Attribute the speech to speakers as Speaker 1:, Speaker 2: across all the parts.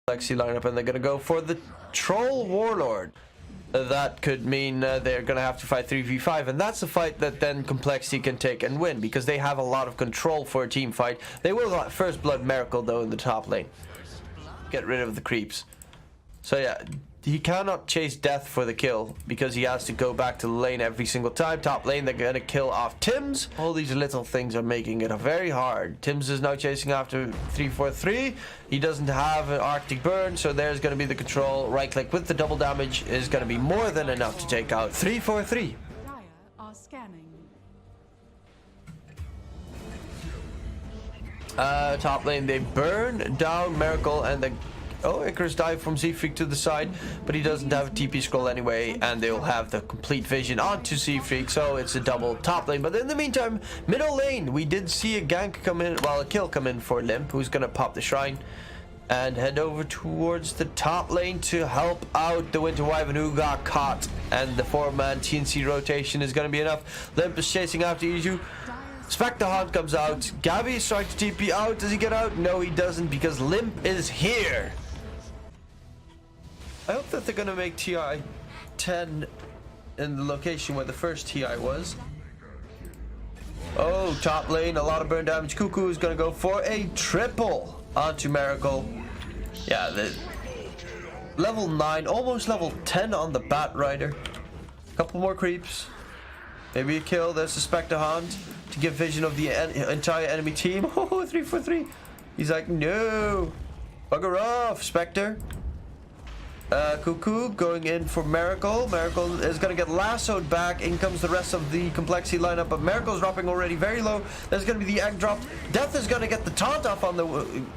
Speaker 1: CompLexity lineup, and they're gonna go for the Troll Warlord. That could mean they're gonna have to fight 3v5, and that's a fight that then CompLexity can take and win, because they have a lot of control for a team fight. They will first blood Miracle though in the top lane. Get rid of the creeps. So yeah, he cannot chase death for the kill because he has to go back to the lane every single time. Top lane, they're gonna kill off Tims. All these little things are making it very hard. Tims is now chasing after 343. He doesn't have an Arctic Burn, so there's gonna be the control. Right click with the double damage is gonna be more than enough to take out 343.
Speaker 2: Dire are scanning.
Speaker 1: Top lane, they burn down Miracle, and the Icarus dive from Zfreak to the side, but he doesn't have a TP scroll anyway, and they'll have the complete vision onto Zfreak, so it's a double top lane. But in the meantime, middle lane, we did see a gank come in, well, a kill come in for Limp, who's gonna pop the shrine and head over towards the top lane to help out the Winter Wyvern, who got caught, and the 4-man TNC rotation is gonna be enough. Limp is chasing after Iju. Spectre Hunt comes out. Gabby is trying to TP out. Does he get out? No, he doesn't, because Limp is here. I hope that they're gonna make TI 10 in the location where the first TI was. Oh, top lane, a lot of burn damage. Cuckoo is gonna go for a triple onto Miracle. Yeah, the level 9, almost level 10 on the Bat Rider. Couple more creeps. Maybe a kill. There's the Spectre Hunt to give vision of the entire enemy team. Oh, 343. He's like, no. Bugger off, Spectre. Cuckoo going in for Miracle. Miracle is going to get lassoed back. In comes the rest of the CompLexity lineup, but Miracle's dropping already very low. There's going to be the egg dropped. Death is going to get the taunt off on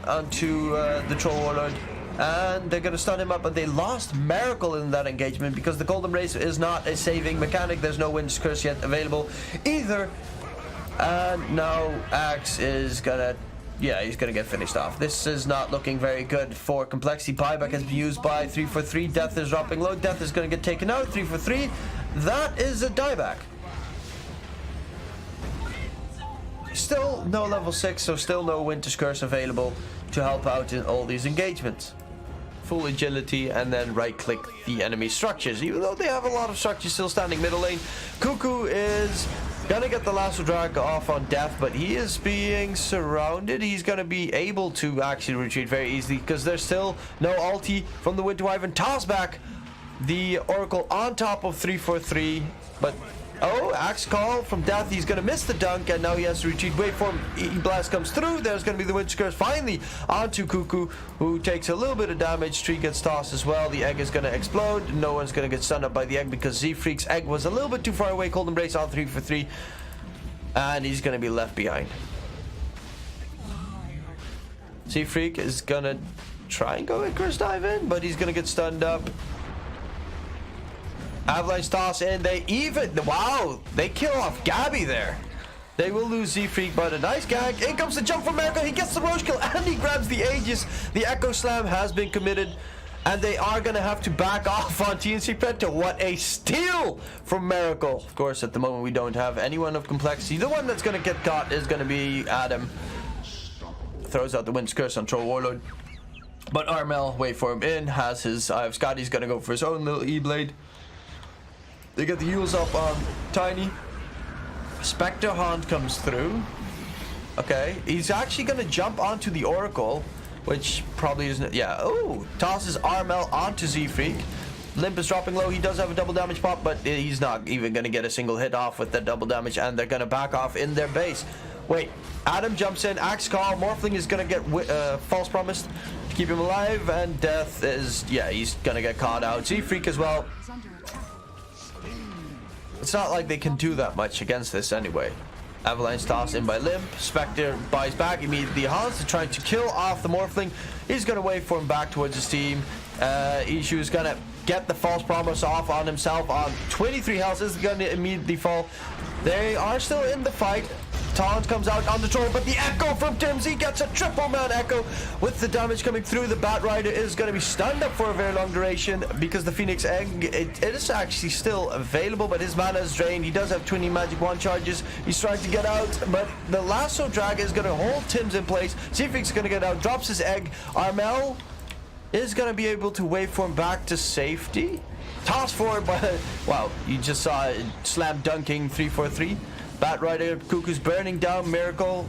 Speaker 1: onto the Troll Warlord, and they're going to stun him up, but they lost Miracle in that engagement because the Golden Race is not a saving mechanic. There's no Wind's Curse yet available either. And now Axe is going to... yeah, he's gonna get finished off. This is not looking very good for CompLexity. Buyback has been used by 343. Death is dropping low. Death is gonna get taken out. 343. That is a dieback. Still no level 6, so still no Winter's Curse available to help out in all these engagements. Full agility, and then right click the enemy structures. Even though they have a lot of structures still standing middle lane, Cuckoo is gonna get the lasso drag off on Death, but he is being surrounded. He's gonna be able to actually retreat very easily because there's still no ulti from the Winter Wyvern. Toss back the Oracle on top of 343, but Axe call from Death. He's gonna miss the dunk, and now he has to retreat. Wait for him. E-Blast comes through. There's gonna be the Winter Curse finally onto Cuckoo, who takes a little bit of damage. Tree gets tossed as well. The egg is gonna explode. No one's gonna get stunned up by the egg because Zfreak's egg was a little bit too far away. Cold Embrace on 343, and he's gonna be left behind. Zfreak is gonna try and go Icarus dive in, but he's gonna get stunned up. Avalanche toss in. They kill off Gabby there. They will lose Zfreak, but a nice gag. In comes the jump from Miracle. He gets the Roche kill, and he grabs the Aegis. The Echo Slam has been committed, and they are going to have to back off on TNC Predator. What a steal from Miracle. Of course, at the moment, we don't have anyone of CompLexity. The one that's going to get caught is going to be Adam. Throws out the Wind's Curse on Troll Warlord. But Armel, wait for him in, has his Eye of Scotty's going to go for his own little E-Blade. They get the heals up on Tiny. Spectre Hunt comes through. Okay, he's actually gonna jump onto the Oracle, which probably isn't. Yeah. Oh, tosses Armel onto Zfreak. Limp is dropping low. He does have a double damage pop, but he's not even gonna get a single hit off with that double damage, and they're gonna back off in their base. Wait, Adam jumps in. Axe call. Morphling is gonna get false promised to keep him alive, and Death is he's gonna get caught out. Zfreak as well. It's not like they can do that much against this anyway. Avalanche toss in by Limp. Spectre buys back immediately. Hans is trying to kill off the Morphling. He's going to wait for him back towards his team. Ishu is going to get the false promise off on himself on 23 health. Is going to immediately fall. They are still in the fight. Taunt comes out on the troll, but the Echo from TNC gets a triple man Echo with the damage coming through. The Bat Rider is going to be stunned up for a very long duration because the Phoenix Egg, it is actually still available, but his mana is drained. He does have 20 magic wand charges. He's trying to get out, but the lasso drag is going to hold Tim's in place. Zfreak's going to get out, drops his egg. Armel is going to be able to waveform back to safety. Toss forward, but wow, you just saw it slam dunking 3-4-3. Batrider, Cuckoo's burning down Miracle,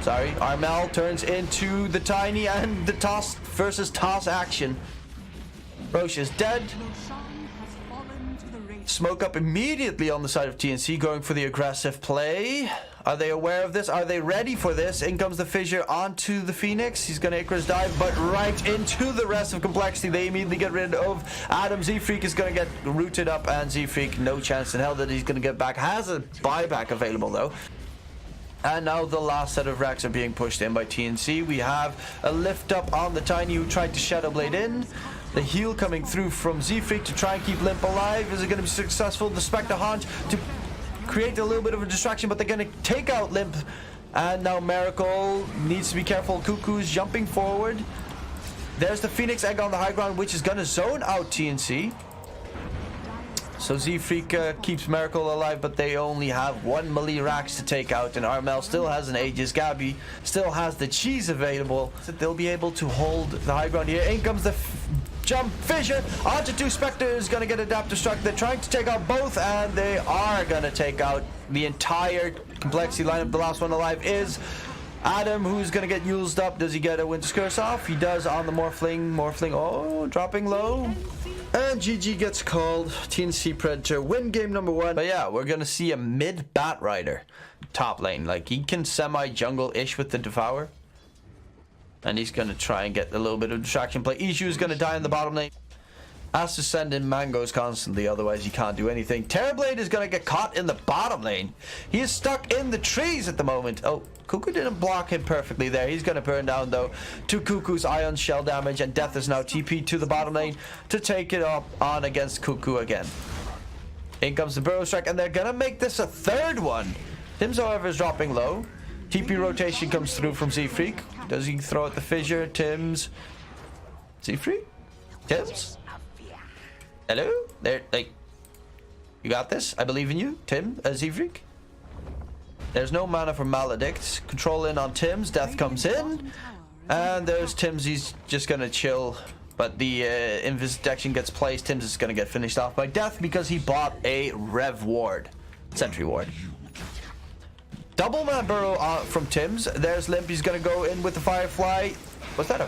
Speaker 1: sorry. Armel turns into the Tiny and the toss versus toss action. Roche is dead. Smoke up immediately on the side of TNC, going for the aggressive play. Are they aware of this? Are they ready for this? In comes the Fissure onto the Phoenix. He's going to Icarus dive, but right into the rest of Complexity. They immediately get rid of Adam. Z-Freak is going to get rooted up, and Z-Freak, no chance in hell that he's going to get back. Has a buyback available, though. And now the last set of racks are being pushed in by TNC. We have a lift up on the Tiny who tried to Shadow Blade in. The heal coming through from Z-Freak to try and keep Limp alive. Is it going to be successful? The Spectre Haunt to create a little bit of a distraction, but they're going to take out Limp. And now Miracle needs to be careful. Cuckoo's jumping forward. There's the Phoenix Egg on the high ground, which is going to zone out TNC. So Z-Freak keeps Miracle alive, but they only have one melee Rax to take out, and Armel still has an Aegis. Gabby still has the cheese available. So they'll be able to hold the high ground here. In comes the jump Fissure onto two Spectres, gonna get Adapt Destruct. They're trying to take out both, and they are gonna take out the entire Complexity lineup. The last one alive is Adam, who's gonna get used up. Does he get a Winter's Curse off? He does on the Morphling. Oh, dropping low. And GG gets called. TNC Predator win game number 1. But yeah, we're gonna see a mid Batrider top lane. Like, he can semi-jungle-ish with the Devour. And he's gonna try and get a little bit of distraction play. Ishu is gonna die in the bottom lane. Has to send in mangoes constantly, otherwise he can't do anything. Terrorblade is gonna get caught in the bottom lane. He is stuck in the trees at the moment. Oh, Cuckoo didn't block him perfectly there. He's gonna burn down though to Cuckoo's Ion Shell damage, and Death is now TP to the bottom lane to take it up on against Cuckoo again. In comes the Burrow Strike, and they're gonna make this a third one. Tim's, however, is dropping low. TP rotation comes through from Z-Freak. Does he throw at the Fissure? Tim's. Z-Freak? Tim's? Hello? There, like, you got this? I believe in you, Tim, Z-Freak. There's no mana for Maledict. Control in on Tim's. Death comes in. And there's Tim's. He's just gonna chill. But the Invis Detection gets placed. Tim's is gonna get finished off by Death because he bought a Rev Ward. Sentry Ward. Double man burrow from Tim's. There's Limp. He's gonna go in with the Firefly. What's that?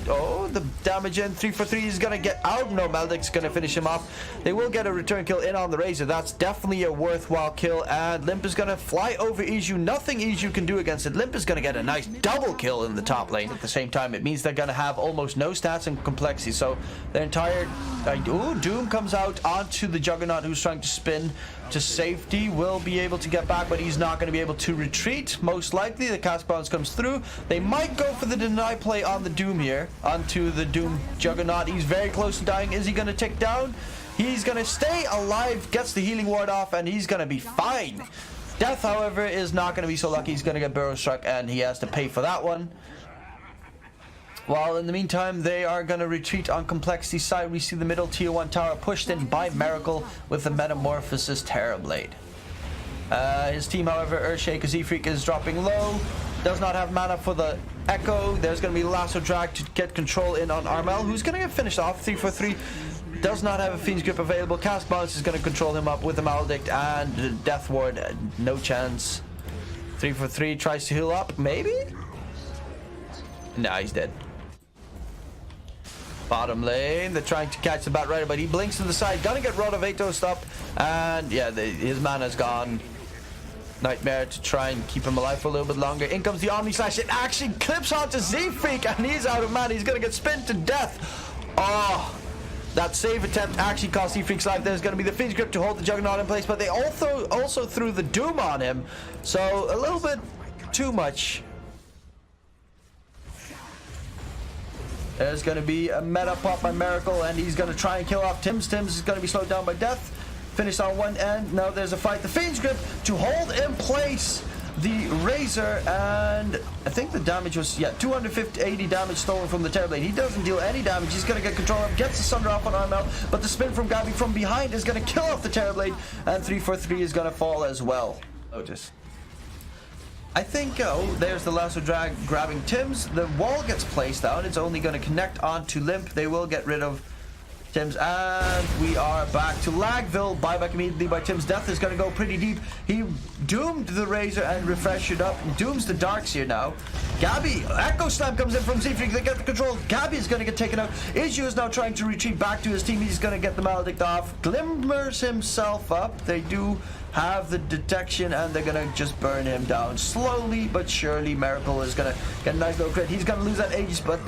Speaker 1: Oh, the damage in 3-for-3 is gonna get out. No, Maledict's gonna finish him off. They will get a return kill in on the Razor. That's definitely a worthwhile kill. And Limp is gonna fly over Iju. Nothing Iju can do against it. Limp is gonna get a nice double kill in the top lane. At the same time, it means they're gonna have almost no stats and Complexity. So their entire ooh, Doom comes out onto the Juggernaut, who's trying to spin to safety. Will be able to get back, but he's not going to be able to retreat. Most likely the cast bounce comes through. They might go for the deny play on the Doom here, onto the Doom Juggernaut. He's very close to dying. Is he going to tick down? He's going to stay alive, gets the healing ward off, and he's going to be fine. Death, however, is not going to be so lucky. He's going to get Burrow Struck, and he has to pay for that one. While in the meantime, they are going to retreat on Complexity side. We see the middle tier 1 tower pushed in by Miracle with the Metamorphosis Terrorblade. His team, however, Earthshake, Z-Freak is dropping low. Does not have mana for the Echo. There's going to be Lasso Drag to get control in on Armel, who's going to get finished off 3-for-3. Does not have a Fiend's Grip available. Cast Bounce is going to control him up with the Maledict and Death Ward. No chance. 3-for-3 tries to heal up. Maybe? Nah, he's dead. Bottom lane, they're trying to catch the Batrider, but he blinks to the side. Gonna get Rotovatos up, and yeah, his mana's gone. Nightmare to try and keep him alive for a little bit longer. In comes the Omni Slash. It actually clips onto Z-Freak, and he's out of mana. He's gonna get spinned to death. Oh, that save attempt actually cost Z-Freak's life. There's gonna be the Fiend's Grip to hold the Juggernaut in place, but they also threw the Doom on him, so a little bit too much. There's going to be a meta pop by Miracle, and he's going to try and kill off Tim's. Tim's is going to be slowed down by Death. Finished on one end. Now there's a fight. The Fiend's Grip to hold in place the Razor, and I think the damage was, yeah, 280 damage stolen from the Terrorblade. He doesn't deal any damage. He's going to get control of, gets the Sunder off on Armel, but the spin from Gabby from behind is going to kill off the Terrorblade, and 3-for-3 is going to fall as well. Lotus. I think, oh, there's the lasso drag grabbing Tim's. The wall gets placed down. It's only going to connect onto Limp. They will get rid of Tim's, and we are back to Lagville. Buyback immediately by Tim's. Death is going to go pretty deep. He doomed the Razor and refreshed it up. Dooms the Darks here now. Gabby, Echo Slam comes in from Z-Freak. They get the control. Gabby is going to get taken out. Issue is now trying to retreat back to his team. He's going to get the Maledict off. Glimmers himself up. They do have the detection, and they're going to just burn him down slowly but surely. Miracle is going to get a nice little crit. He's going to lose that Aegis, but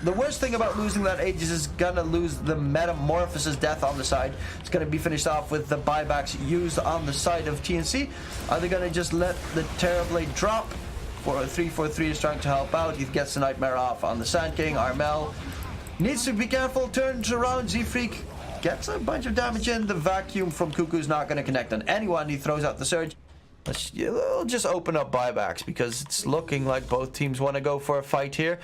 Speaker 1: the worst thing about losing that Aegis is gonna lose the Metamorphosis death on the side. It's gonna be finished off with the buybacks used on the side of TNC. Are they gonna just let the Terrorblade drop? For a 3-4-3 is trying to help out. He gets the Nightmare off on the Sand King. Armel needs to be careful. Turns around. Z-Freak gets a bunch of damage in. The vacuum from Cuckoo is not gonna connect on anyone. He throws out the Surge. We'll just open up buybacks because it's looking like both teams want to go for a fight here.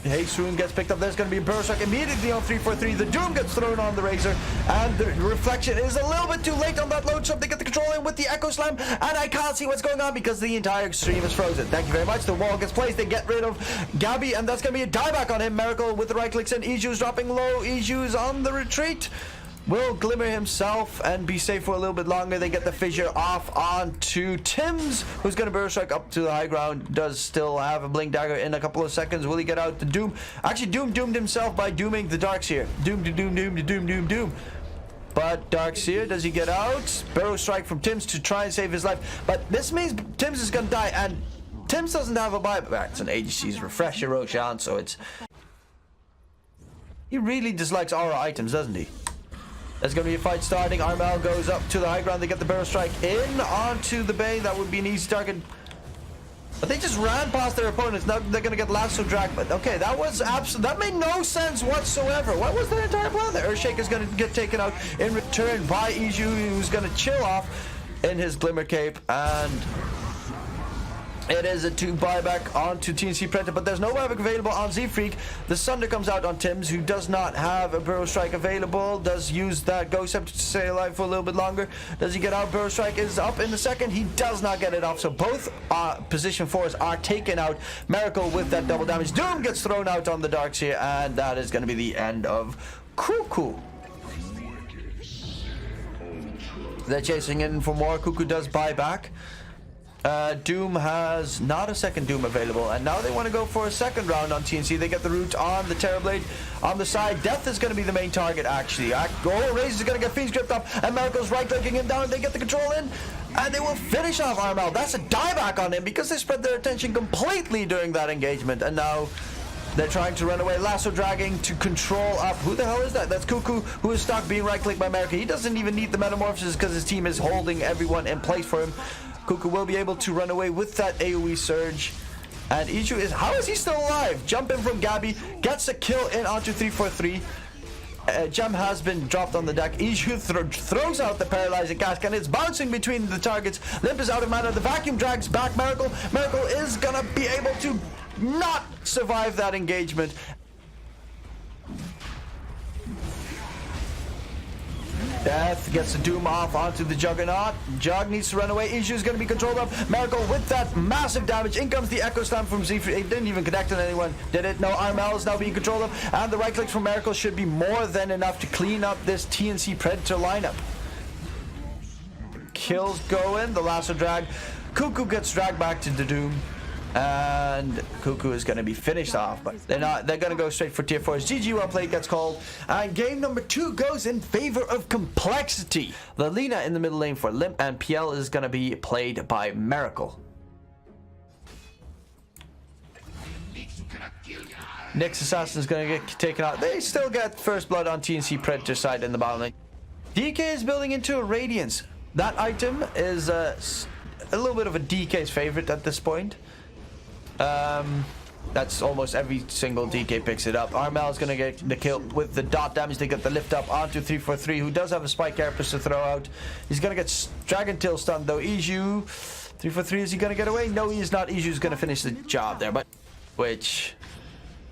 Speaker 1: Haste Rune gets picked up. There's going to be a Burrow Strike immediately on 3-4-3. The Doom gets thrown on the Razor, and the Reflection is a little bit too late on that load, so they get the control in with the Echo Slam, and I can't see what's going on because the entire stream is frozen. Thank you very much. The wall gets placed. They get rid of Gabby, and that's going to be a dieback on him. Miracle with the right clicks in. Iju's dropping low. Iju's on the retreat. Will Glimmer himself and be safe for a little bit longer. They get the fissure off onto Tim's, who's going to Burrow Strike up to the high ground. Does still have a Blink Dagger in a couple of seconds. Will he get out the Doom? Actually, Doom doomed himself by dooming the Darkseer. Doom. But Darkseer, does he get out? Burrow Strike from Tim's to try and save his life. But this means Tim's is going to die, and Tim's doesn't have a buyback. It's an AGC's Refresher Roshan, so it's... He really dislikes aura items, doesn't he? There's going to be a fight starting. Armel goes up to the high ground. They get the Burrow Strike in onto the Bane. That would be an easy target. But they just ran past their opponents. Now they're going to get lasso drag. But okay, that was that made no sense whatsoever. What was their entire plan? The Earthshake is going to get taken out in return by Iju, who's going to chill off in his Glimmer Cape. And it is a 2 buyback onto TNC Predator, but there's no buyback available on Z-Freak. The Sunder comes out on Tim's, who does not have a Burrow Strike available. Does use that Ghost Scepter to stay alive for a little bit longer. Does he get out? Burrow Strike is up in the second. He does not get it off, so both position 4s are taken out. Miracle with that double damage. Doom gets thrown out on the Darkseer, and that is going to be the end of Cuckoo. They're chasing in for more. Cuckoo does buy back. Doom has not a second Doom available, and now they want to go for a second round on TNC. They get the root on the Terrorblade on the side. Death is going to be the main target, actually. Razor is going to get Fiend's Grip up, and Miracle's right-clicking him down. They get the control in, and they will finish off Armel. That's a dieback on him because they spread their attention completely during that engagement, and now they're trying to run away. Lasso dragging to control up. Who the hell is that? That's Cuckoo, who is stuck being right-clicked by Miracle. He doesn't even need the Metamorphosis because his team is holding everyone in place for him. Cuckoo will be able to run away with that AoE surge. And Iju is... How is he still alive? Jump in from Gabby. Gets a kill in onto 3-4-3. Gem has been dropped on the deck. Iju throws out the paralyzing cask, and it's bouncing between the targets. Limp is out of mana. The vacuum drags back Miracle. Miracle is gonna be able to not survive that engagement. Death gets the Doom off onto the Juggernaut. Jug needs to run away. Issue is going to be controlled up. Miracle with that massive damage. In comes the Echo Slam from Z-Freak. It didn't even connect on anyone, did it? No, Armel is now being controlled up. And the right clicks from Miracle should be more than enough to clean up this TNC Predator lineup. Kills go in. The lasso drag. Cuckoo gets dragged back to the Doom. And Cuckoo is going to be finished off, but they're not. They're going to go straight for tier 4s. GG, well played gets called, and game number 2 goes in favor of CompLexity. The Lina in the middle lane for Limp, and PL is going to be played by Miracle. Nyx Assassin is going to get taken out. They still get first blood on TNC Predator side in the bottom lane. DK is building into a Radiance. That item is a little bit of a DK's favorite at this point. That's almost every single DK picks it up. Armel is going to get the kill with the dot damage. They get the lift up onto 3-4-3, who does have a Spike Carapace to throw out. He's going to get Dragon Tail stunned though. Iju, 3-4-3, is he going to get away? No, he is not. Iju's going to finish the job there, but which...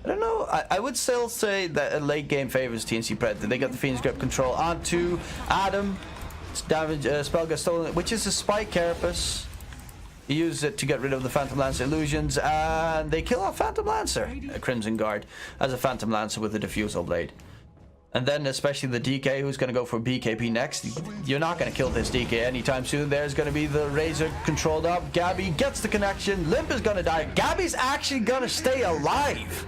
Speaker 1: I don't know. I would still say that a late game favors TNC Predator. They get the Fiend's Grip control onto Adam. Damage, spell gets stolen, which is a Spike Carapace. He used it to get rid of the Phantom Lancer illusions, and they kill off Phantom Lancer. A Crimson Guard as a Phantom Lancer with a Diffusal Blade. And then especially the DK, who's going to go for BKB next. You're not going to kill this DK anytime soon. There's going to be the Razor controlled up. Gabby gets the connection. Limp is going to die. Gabby's actually going to stay alive.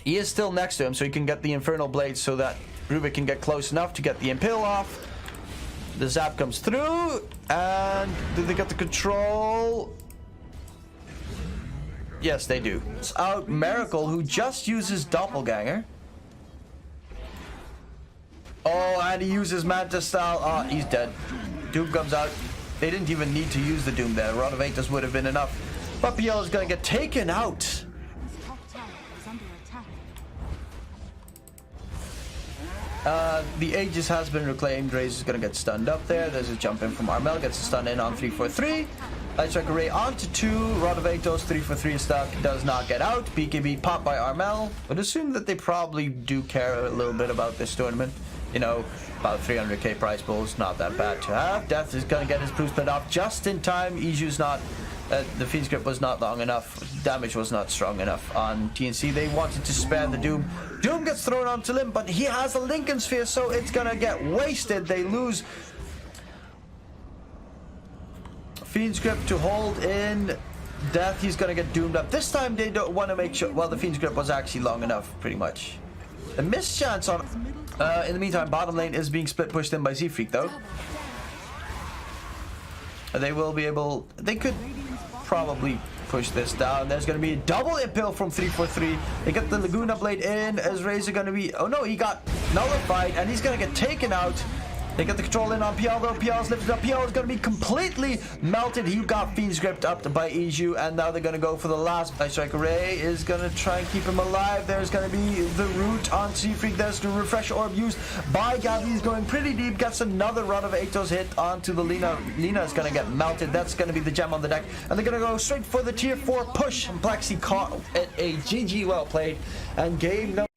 Speaker 1: He is still next to him, so he can get the Infernal Blade so that Rubik can get close enough to get the Impale off. The zap comes through, and do they get the control? Yes, they do. It's out Miracle, who just uses Doppelganger. Oh, and he uses Manta Style. Oh, he's dead. Doom comes out. They didn't even need to use the Doom there. Rod of Atos would have been enough. But PL is going to get taken out.
Speaker 2: His top tower is under attack.
Speaker 1: The Aegis has been reclaimed. Raze is going to get stunned up there. There's a jump in from Armel. Gets a stun in on 3-4-3. Light Strike Array onto 2. Rod of Atos, 3-4-3 is stuck. Does not get out. BKB popped by Armel. Would assume that they probably do care a little bit about this tournament. You know, about 300k prize pools, not that bad to have. Death is going to get his blue split off just in time. Iju's not, the Fiend's Grip was not long enough. Damage was not strong enough on TNC. They wanted to spare the Doom. Doom gets thrown onto Limb, but he has a Lincoln Sphere, so it's going to get wasted. They lose Fiend's Grip to hold in Death. He's going to get doomed up. This time they don't want to make sure, well, the Fiend's Grip was actually long enough, pretty much. A missed chance on... in the meantime, bottom lane is being split pushed in by Z-Freak, though. They will be able... They could probably push this down. There's going to be a double Impale from 3-4-3. They get the Laguna Blade in. Is Razor going to be... Oh, no, he got nullified, and he's going to get taken out. They get the control in on PL, though. PL's lifted up. PL is going to be completely melted. He got Fiend's Grip up by Iju, and now they're going to go for the last. Light Strike Array is going to try and keep him alive. There's going to be the root on Z-Freak. There's the Refresh Orb used by Gabby. He's going pretty deep. Gets another Rod of Atos hit onto the Lina. Lina is going to get melted. That's going to be the gem on the deck. And they're going to go straight for the tier 4 push. CompLexity caught it a GG well played. And game number